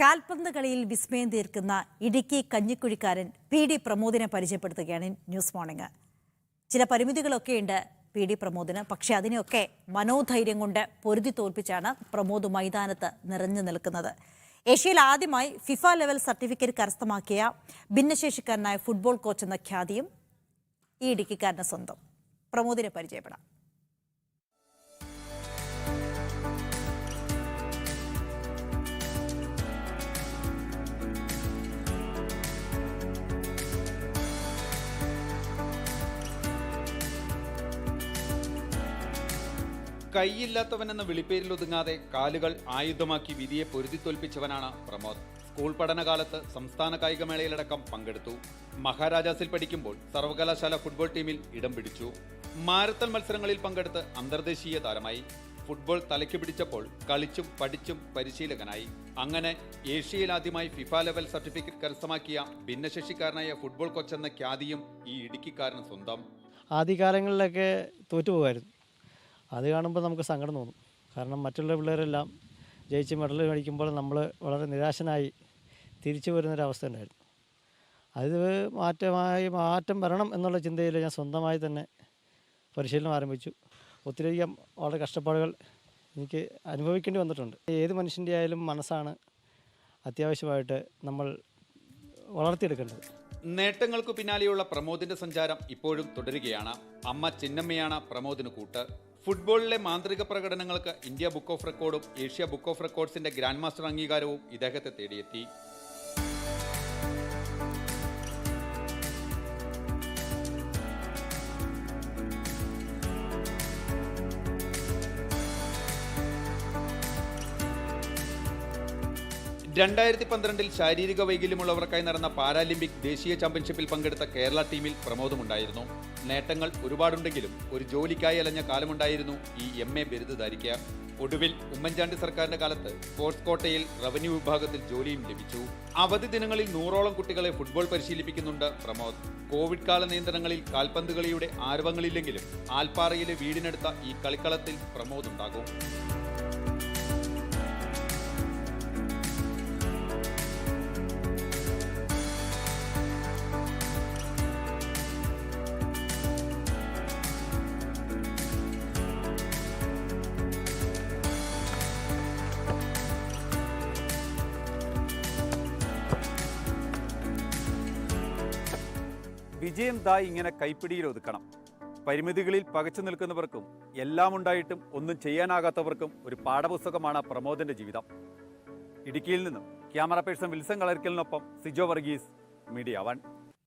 കാൽപന്ത് കളിയിൽ വിസ്മയം തീർക്കുന്ന ഇടുക്കി കഞ്ഞിക്കുഴിക്കാരൻ പി.ഡി. പ്രമോദിനെ പരിചയപ്പെടുത്തുകയാണ് ന്യൂസ് മോർണിംഗ്. ചില പരിമിതികളൊക്കെയുണ്ട് പി.ഡി. പ്രമോദിന്. പക്ഷേ അതിനെയൊക്കെ മനോധൈര്യം കൊണ്ട് പൊരുതി തോൽപ്പിച്ചാണ് പ്രമോദ് മൈതാനത്ത് നിറഞ്ഞു നിൽക്കുന്നത്. ഏഷ്യയിൽ ആദ്യമായി ഫിഫ ലെവൽ സർട്ടിഫിക്കറ്റ് കരസ്ഥമാക്കിയ ഭിന്നശേഷിക്കാരനായ ഫുട്ബോൾ കോച്ച് എന്ന ഖ്യാതിയും ഈ ഇടുക്കിക്കാരന് സ്വന്തം. പ്രമോദിനെ പരിചയപ്പെടാം. കൈയില്ലാത്തവനെന്ന വിളിപ്പേരിലൊതുങ്ങാതെ കാലുകൾ ആയുധമാക്കി വിധിയെ പൊരുതിത്തോൽപ്പിച്ചവനാണ് പ്രമോദ്. സ്കൂൾ പഠനകാലത്ത് സംസ്ഥാന കായികമേളയിലടക്കം പങ്കെടുത്തു. മഹാരാജാസിൽ പഠിക്കുമ്പോൾ സർവകലാശാല ഫുട്ബോൾ ടീമിൽ ഇടം പിടിച്ചു. മാരത്തൺ മത്സരങ്ങളിൽ പങ്കെടുത്ത് അന്തർദേശീയ താരമായി. ഫുട്ബോൾ തലയ്ക്ക് പിടിച്ചപ്പോൾ കളിച്ചും പഠിച്ചും പരിശീലകനായി. അങ്ങനെ ഏഷ്യയിൽ ആദ്യമായി ഫിഫ ലെവൽ സർട്ടിഫിക്കറ്റ് കരസ്ഥമാക്കിയ ഭിന്നശേഷിക്കാരനായ ഫുട്ബോൾ കോച്ച് എന്ന ഖ്യാതിയും ഈ ഇടുക്കിക്കാരന് സ്വന്തം. ആദ്യകാലങ്ങളിലൊക്കെ തോറ്റുപോകുമായിരുന്നു. അത് കാണുമ്പോൾ നമുക്ക് സങ്കടം തോന്നും. കാരണം മറ്റുള്ള പിള്ളേരെല്ലാം ജയിച്ച് മെഡൽ മേടിക്കുമ്പോൾ നമ്മൾ വളരെ നിരാശനായി തിരിച്ചു വരുന്നൊരവസ്ഥ ഉണ്ടായിരുന്നു. അത് മാറ്റം വരണം എന്നുള്ള ചിന്തയിൽ ഞാൻ സ്വന്തമായി തന്നെ പരിശീലനം ആരംഭിച്ചു. ഒത്തിരിയധികം വളരെ കഷ്ടപ്പാടുകൾ എനിക്ക് അനുഭവിക്കേണ്ടി വന്നിട്ടുണ്ട്. ഏത് മനുഷ്യൻ്റെ ആയാലും മനസ്സാണ് അത്യാവശ്യമായിട്ട് നമ്മൾ വളർത്തിയെടുക്കേണ്ടത്. നേട്ടങ്ങൾക്കു പിന്നാലെയുള്ള പ്രമോദിന്റെ സഞ്ചാരം ഇപ്പോഴും തുടരുകയാണ്. അമ്മ ചിന്നമ്മയാണ് പ്രമോദിന് കൂട്ട്. ഫുട്ബോളിലെ മാന്ത്രിക പ്രകടനങ്ങൾക്ക് ഇന്ത്യ ബുക്ക് ഓഫ് റെക്കോർഡും ഏഷ്യ ബുക്ക് ഓഫ് റെക്കോർഡ്സിന്റെ ഗ്രാൻഡ് മാസ്റ്റർ അംഗീകാരവും ഇദ്ദേഹത്തെ തേടിയെത്തി. ൽ ശാരീരിക വൈകല്യമുള്ളവർക്കായി നടന്ന പാരാലിമ്പിക് ദേശീയ ചാമ്പ്യൻഷിപ്പിൽ പങ്കെടുത്ത കേരള ടീമിൽ പ്രമോദുമുണ്ടായിരുന്നു. നേട്ടങ്ങൾ ഒരുപാടുണ്ടെങ്കിലും ഒരു ജോലിക്കായി അലഞ്ഞ കാലമുണ്ടായിരുന്നു ഈ MA ബിരുദധാരിക്ക്. ഒടുവിൽ ഉമ്മൻചാണ്ടി സർക്കാരിന്റെ കാലത്ത് സ്പോർട്സ് കോട്ടയിൽ റവന്യൂ വിഭാഗത്തിൽ ജോലിയും ലഭിച്ചു. അവധി ദിനങ്ങളിൽ 100ഓളം കുട്ടികളെ ഫുട്ബോൾ പരിശീലിപ്പിക്കുന്നുണ്ട് പ്രമോദ്. കോവിഡ് കാല നിയന്ത്രണങ്ങളിൽ കാൽപന്ത് കളിയുടെ ആരവങ്ങളില്ലെങ്കിലും ആൽപ്പാറയിലെ വീടിനടുത്ത ഈ കളിക്കളത്തിൽ പ്രമോദ് ഉണ്ടാകും. വിജയം ഇങ്ങനെ കൈപ്പിടിയിൽ ഒതുക്കണം. പരിമിതികളിൽ പകച്ചു നിൽക്കുന്നവർക്കും എല്ലാം ഉണ്ടായിട്ടും ഒന്നും ചെയ്യാനാകാത്തവർക്കും ഒരു പാഠപുസ്തകമാണ് പ്രമോദിന്റെ ജീവിതം. ഇടുക്കിയിൽ നിന്നും ക്യാമറ പേഴ്സൺ വിൽസൺ കളരിക്കലിനൊപ്പം സിജോ വർഗീസ്, മീഡിയ 1.